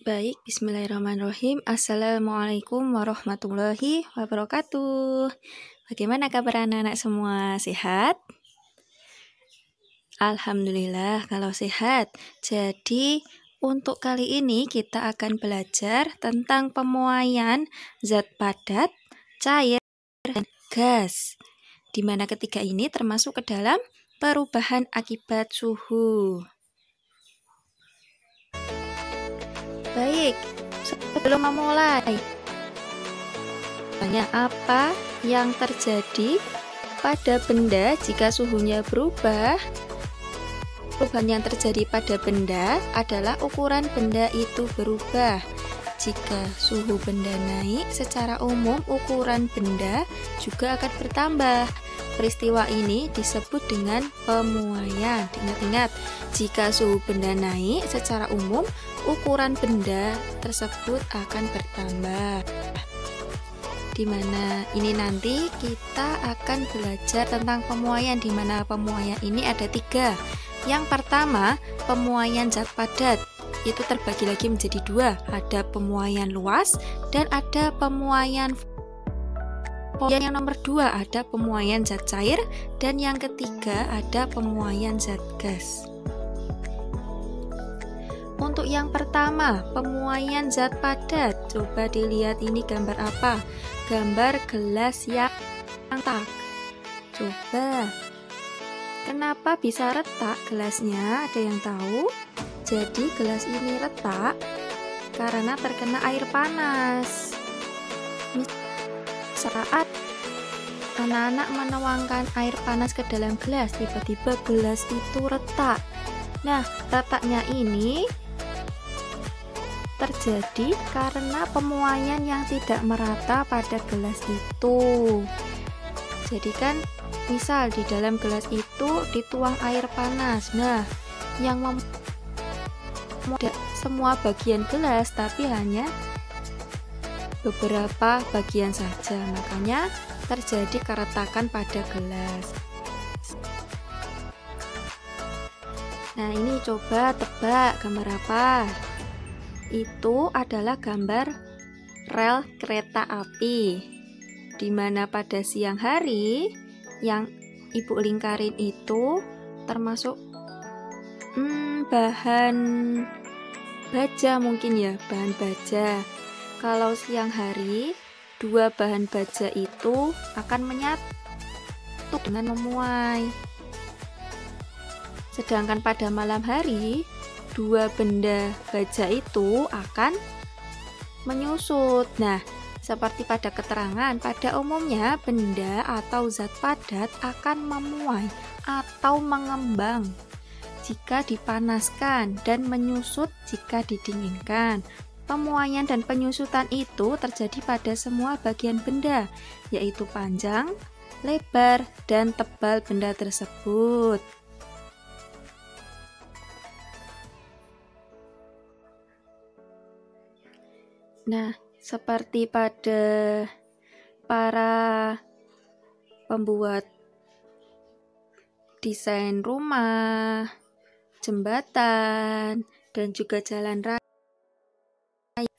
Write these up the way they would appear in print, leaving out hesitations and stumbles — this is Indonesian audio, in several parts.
Baik, bismillahirrahmanirrahim. Assalamualaikum warahmatullahi wabarakatuh. Bagaimana kabar anak-anak semua? Sehat? Alhamdulillah kalau sehat. Jadi, untuk kali ini kita akan belajar tentang pemuaian zat padat, cair, dan gas. Di mana ketiga ini termasuk ke dalam perubahan akibat suhu. Baik, sebelum memulai, tanya apa yang terjadi pada benda jika suhunya berubah? Perubahan yang terjadi pada benda adalah ukuran benda itu berubah. Jika suhu benda naik, secara umum ukuran benda juga akan bertambah. Peristiwa ini disebut dengan pemuaian. Ingat-ingat, jika suhu benda naik, secara umum ukuran benda tersebut akan bertambah. Di mana ini nanti kita akan belajar tentang pemuaian, di mana pemuaian ini ada 3. Yang pertama, pemuaian zat padat. Itu terbagi lagi menjadi 2. Ada pemuaian luas dan ada pemuaian. Yang nomor 2 ada pemuaian zat cair, dan yang ketiga ada pemuaian zat gas. Untuk yang pertama, pemuaian zat padat. Coba dilihat ini gambar apa? Gambar gelas yang retak. Coba, kenapa bisa retak gelasnya? Ada yang tahu? Jadi gelas ini retak karena terkena air panas. Saat anak-anak menuangkan air panas ke dalam gelas, tiba-tiba gelas itu retak. Nah, retaknya ini terjadi karena pemuaian yang tidak merata pada gelas itu. Jadi kan, misal di dalam gelas itu dituang air panas. Nah, yang tidak semua bagian gelas, tapi hanya beberapa bagian saja, makanya terjadi keretakan pada gelas. Nah, ini coba tebak gambar apa? Itu adalah gambar rel kereta api, di mana pada siang hari yang ibu lingkarin itu termasuk bahan baja, mungkin ya, bahan baja. Kalau siang hari, 2 bahan baja itu akan menyatu dengan memuai. Sedangkan pada malam hari, 2 benda baja itu akan menyusut. Nah, seperti pada keterangan, pada umumnya benda atau zat padat akan memuai atau mengembang jika dipanaskan dan menyusut jika didinginkan. Pemuaian dan penyusutan itu terjadi pada semua bagian benda, yaitu panjang, lebar, dan tebal benda tersebut. Nah, seperti pada para pembuat desain rumah, jembatan, dan juga jalan raya,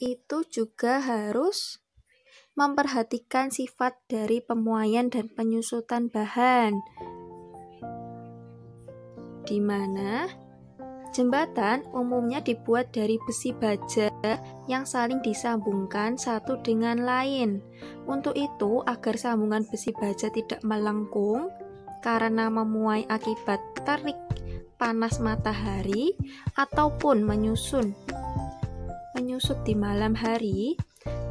itu juga harus memperhatikan sifat dari pemuaian dan penyusutan bahan, di mana jembatan umumnya dibuat dari besi baja yang saling disambungkan satu dengan lain. Untuk itu, agar sambungan besi baja tidak melengkung karena memuai akibat terik panas matahari ataupun menyusut di malam hari,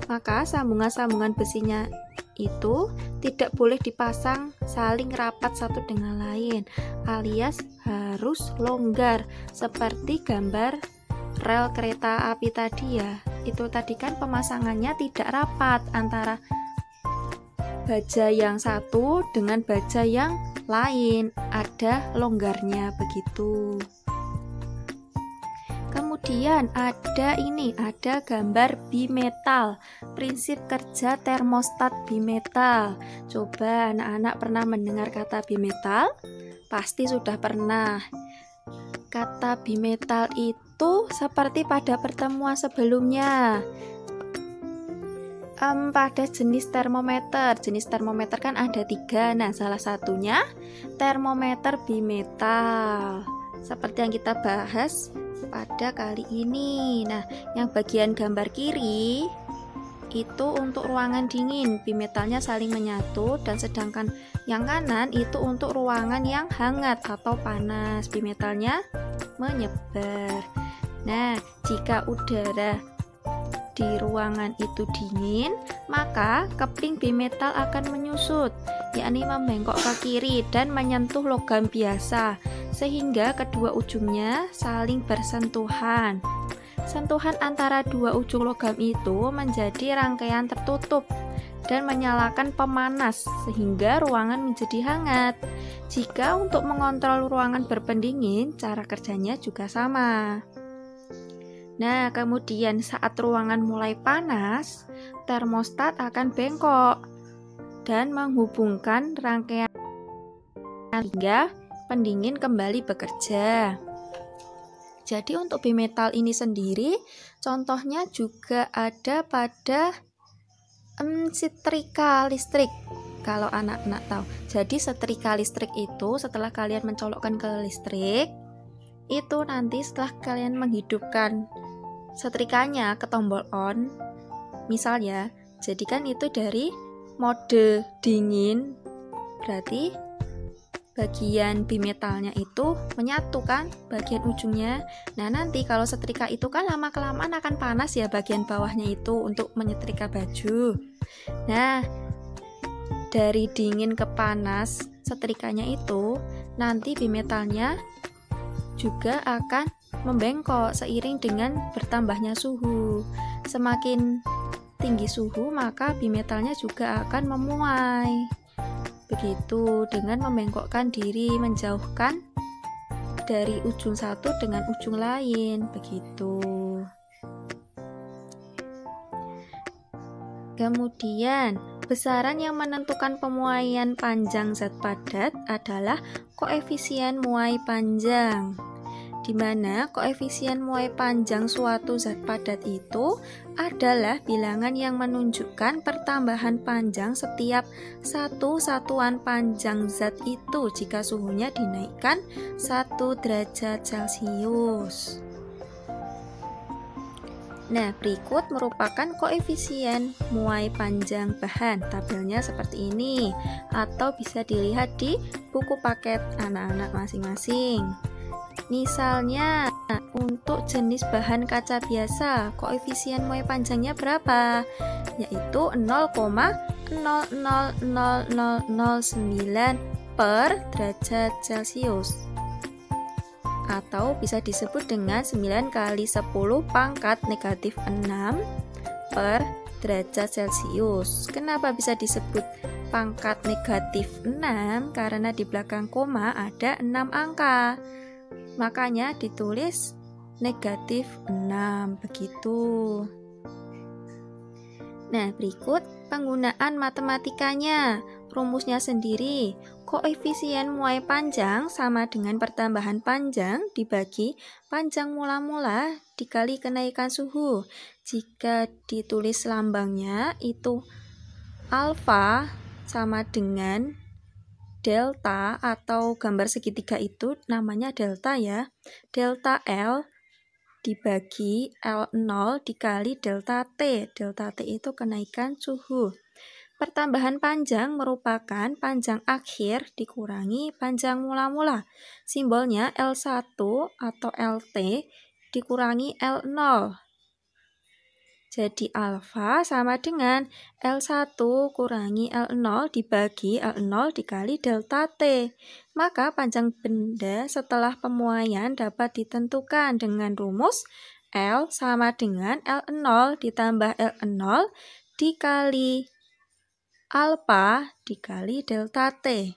maka sambungan-sambungan besinya itu tidak boleh dipasang saling rapat satu dengan lain, alias harus longgar, seperti gambar rel kereta api tadi ya. Itu tadi kan pemasangannya tidak rapat antara baja yang satu dengan baja yang lain, ada longgarnya begitu. Kemudian ada gambar bimetal, prinsip kerja termostat bimetal. Coba anak-anak pernah mendengar kata bimetal? Pasti sudah pernah. Kata bimetal itu itu seperti pada pertemuan sebelumnya. Pada jenis termometer kan ada 3. Nah, salah satunya termometer bimetal, seperti yang kita bahas pada kali ini. Nah, yang bagian gambar kiri itu untuk ruangan dingin, bimetalnya saling menyatu, dan sedangkan yang kanan itu untuk ruangan yang hangat atau panas, bimetalnya menyebar. Nah, jika udara di ruangan itu dingin, maka keping bimetal akan menyusut, yakni membengkok ke kiri dan menyentuh logam biasa, sehingga kedua ujungnya saling bersentuhan. Sentuhan antara dua ujung logam itu menjadi rangkaian tertutup dan menyalakan pemanas, sehingga ruangan menjadi hangat. Jika untuk mengontrol ruangan berpendingin, cara kerjanya juga sama. Nah, kemudian saat ruangan mulai panas, termostat akan bengkok dan menghubungkan rangkaian hingga pendingin kembali bekerja. Jadi untuk bimetal ini sendiri, contohnya juga ada pada setrika listrik. Kalau anak-anak tahu, jadi setrika listrik itu setelah kalian mencolokkan ke listrik, itu nanti setelah kalian menghidupkan setrikanya ke tombol on, misalnya, jadikan itu dari mode dingin, berarti bagian bimetalnya itu menyatu kan, bagian ujungnya. Nah, nanti kalau setrika itu kan lama-kelamaan akan panas ya bagian bawahnya itu untuk menyetrika baju. Nah, dari dingin ke panas setrikanya itu, nanti bimetalnya juga akan membengkok seiring dengan bertambahnya suhu. Semakin tinggi suhu, maka bimetalnya juga akan memuai. Begitu, dengan membengkokkan diri, menjauhkan dari ujung satu dengan ujung lain. Begitu. Kemudian, besaran yang menentukan pemuaian panjang zat padat adalah koefisien muai panjang, di mana koefisien muai panjang suatu zat padat itu adalah bilangan yang menunjukkan pertambahan panjang setiap satu satuan panjang zat itu jika suhunya dinaikkan 1 derajat Celcius. Nah, berikut merupakan koefisien muai panjang bahan. Tabelnya seperti ini, atau bisa dilihat di buku paket anak-anak masing-masing. Misalnya, untuk jenis bahan kaca biasa, koefisien muai panjangnya berapa? Yaitu 0,000009 per derajat Celcius. Atau bisa disebut dengan 9 kali 10 pangkat negatif 6 per derajat Celcius. Kenapa bisa disebut pangkat negatif 6? Karena di belakang koma ada 6 angka. Makanya ditulis negatif 6, begitu. Nah, berikut penggunaan matematikanya. Rumusnya sendiri, koefisien muai panjang sama dengan pertambahan panjang dibagi panjang mula-mula dikali kenaikan suhu. Jika ditulis lambangnya itu alfa sama dengan delta, atau gambar segitiga itu namanya delta ya. Delta L dibagi L0 dikali delta T. Delta T itu kenaikan suhu. Pertambahan panjang merupakan panjang akhir dikurangi panjang mula-mula. Simbolnya L1 atau LT dikurangi L0. Jadi alfa sama dengan L1 kurangi L0 dibagi L0 dikali delta T. Maka panjang benda setelah pemuaian dapat ditentukan dengan rumus L sama dengan L0 ditambah L0 dikali alfa dikali delta T.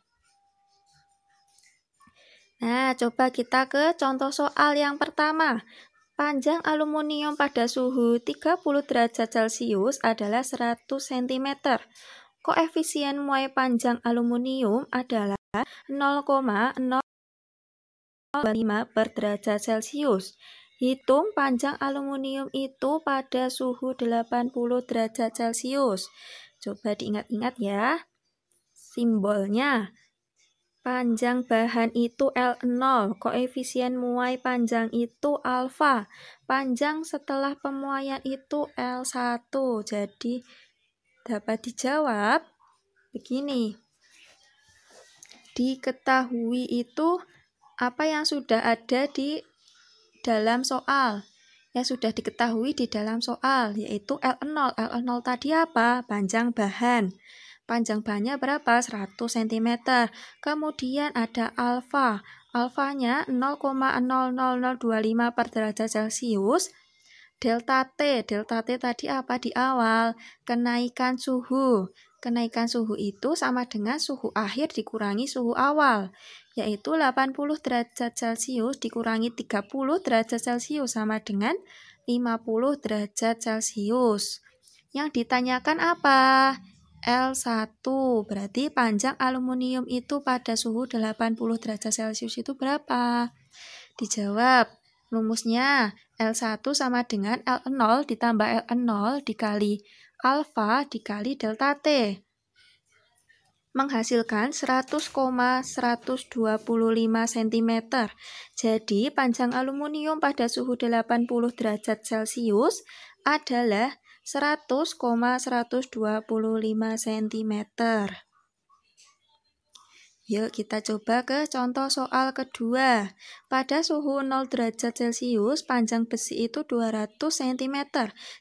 Nah, coba kita ke contoh soal yang pertama. Panjang aluminium pada suhu 30 derajat Celcius adalah 100 cm. Koefisien muai panjang aluminium adalah 0,025 per derajat Celcius. Hitung panjang aluminium itu pada suhu 80 derajat Celcius. Coba diingat-ingat ya. Simbolnya. Panjang bahan itu L0, koefisien muai panjang itu alfa. Panjang setelah pemuaian itu L1. Jadi dapat dijawab begini. Diketahui itu apa yang sudah ada di dalam soal. Yang sudah diketahui di dalam soal, yaitu L0. L0 tadi apa? Panjang bahan. Panjang bahannya berapa? 100 cm. Kemudian ada alfa. Alfanya 0,00025 per derajat Celcius. Delta T. Delta T tadi apa di awal? Kenaikan suhu. Kenaikan suhu itu sama dengan suhu akhir dikurangi suhu awal, yaitu 80 derajat Celcius dikurangi 30 derajat Celcius sama dengan 50 derajat Celcius. Yang ditanyakan apa? L1. Berarti panjang aluminium itu pada suhu 80 derajat Celcius itu berapa? Dijawab. Rumusnya L1 sama dengan L0 ditambah L0 dikali alfa dikali delta T. Menghasilkan 100,125 cm. Jadi panjang aluminium pada suhu 80 derajat Celcius adalah 100,125 cm. Yuk kita coba ke contoh soal kedua. Pada suhu 0 derajat Celcius, panjang besi itu 200 cm.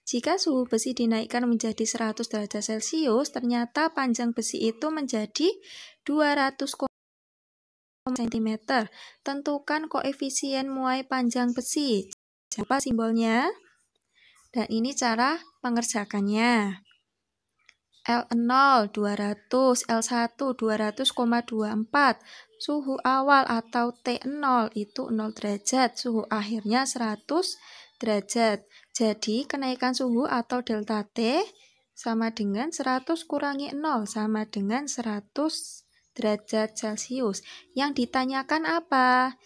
Jika suhu besi dinaikkan menjadi 100 derajat Celcius, ternyata panjang besi itu menjadi 200 cm. Tentukan koefisien muai panjang besi. Apa simbolnya? Dan ini cara pengerjakannya. L0 200, L1 200,24. Suhu awal atau T0 itu 0 derajat, suhu akhirnya 100 derajat. Jadi kenaikan suhu atau delta T sama dengan 100 kurangi 0 sama dengan 100 derajat Celcius. Yang ditanyakan apa?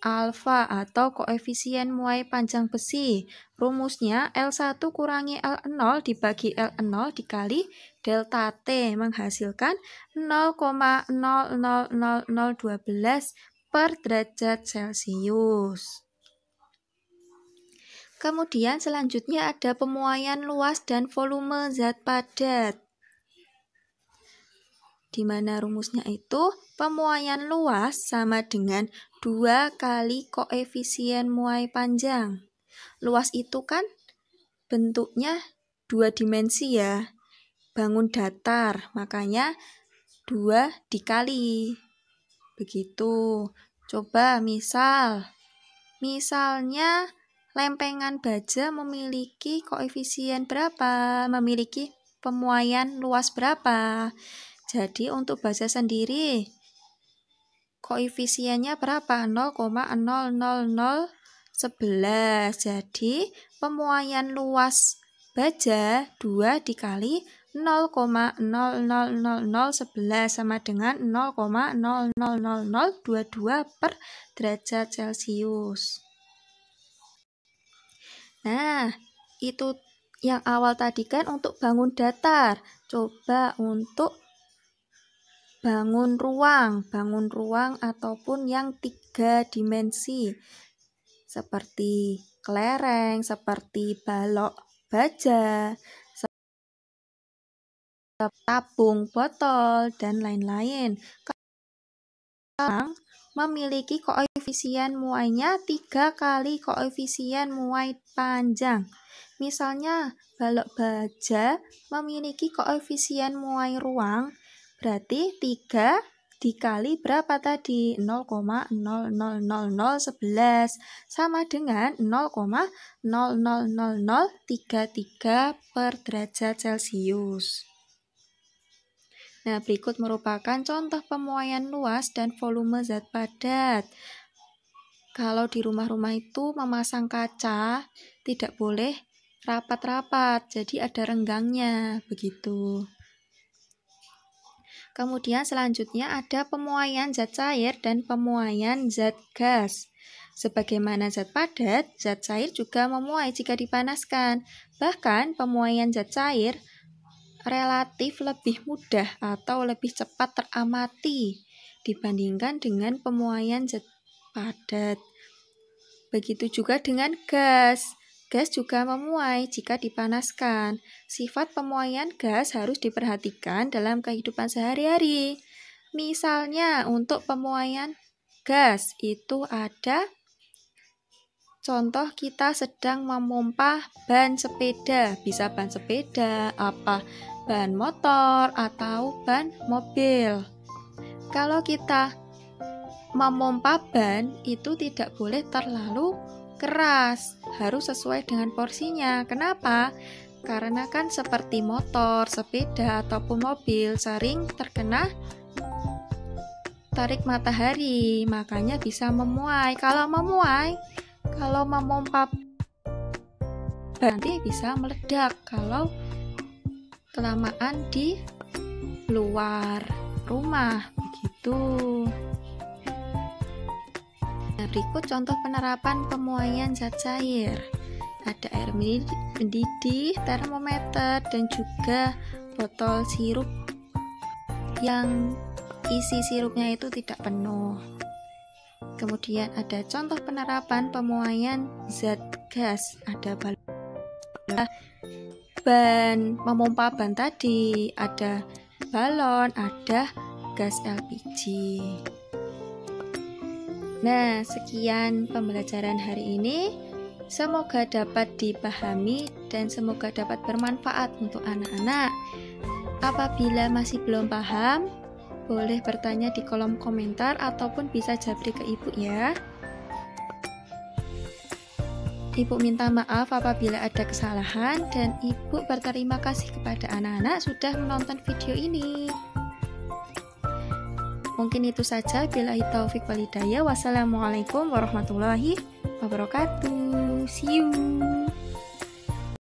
Alfa atau koefisien muai panjang besi. Rumusnya L1 kurangi L0 dibagi L0 dikali delta T menghasilkan 0,00012 per derajat Celcius. Kemudian selanjutnya ada pemuaian luas dan volume zat padat. Di mana rumusnya itu pemuaian luas sama dengan 2 kali koefisien muai panjang. Luas itu kan bentuknya 2 dimensi ya, bangun datar, makanya 2 dikali. Begitu. Coba misalnya lempengan baja memiliki koefisien berapa? Memiliki pemuaian luas berapa? Jadi untuk baja sendiri koefisiennya berapa? 0,00011. Jadi pemuaian luas baja 2 dikali 0,00011 sama dengan 0,00022 per derajat Celcius. Nah, itu yang awal tadi kan untuk bangun datar. Coba untuk bangun ruang ataupun yang 3 dimensi seperti kelereng, seperti balok baja, tabung botol, dan lain-lain. Sekarang memiliki koefisien muainya 3 kali koefisien muai panjang. Misalnya balok baja memiliki koefisien muai ruang, berarti 3 dikali berapa tadi? 0,00011 sama dengan 0,00033 per derajat Celcius. Nah, berikut merupakan contoh pemuaian luas dan volume zat padat. Kalau di rumah-rumah itu memasang kaca, tidak boleh rapat-rapat, jadi ada renggangnya, begitu. Kemudian selanjutnya ada pemuaian zat cair dan pemuaian zat gas. Sebagaimana zat padat, zat cair juga memuai jika dipanaskan. Bahkan pemuaian zat cair relatif lebih mudah atau lebih cepat teramati dibandingkan dengan pemuaian zat padat. Begitu juga dengan gas. Gas juga memuai jika dipanaskan. Sifat pemuaian gas harus diperhatikan dalam kehidupan sehari-hari. Misalnya untuk pemuaian gas itu ada contoh kita sedang memompa ban sepeda. Bisa ban sepeda, ban motor atau ban mobil. Kalau kita memompa ban itu tidak boleh terlalu keras, harus sesuai dengan porsinya. Kenapa? Karena kan seperti motor, sepeda, ataupun mobil sering terkena tarik matahari, makanya bisa memuai. Kalau memompa nanti bisa meledak kalau kelamaan di luar rumah, begitu. Berikut contoh penerapan pemuaian zat cair. Ada air mendidih, termometer, dan juga botol sirup yang isi sirupnya itu tidak penuh. Kemudian ada contoh penerapan pemuaian zat gas. Ada ban, memompa ban tadi, ada balon, ada gas LPG. Nah, sekian pembelajaran hari ini. Semoga dapat dipahami dan semoga dapat bermanfaat untuk anak-anak. Apabila masih belum paham, boleh bertanya di kolom komentar ataupun bisa japri ke ibu ya. Ibu minta maaf apabila ada kesalahan dan ibu berterima kasih kepada anak-anak sudah menonton video ini. Mungkin itu saja. Billahi taufik wal hidayah. Wassalamualaikum warahmatullahi wabarakatuh. See you.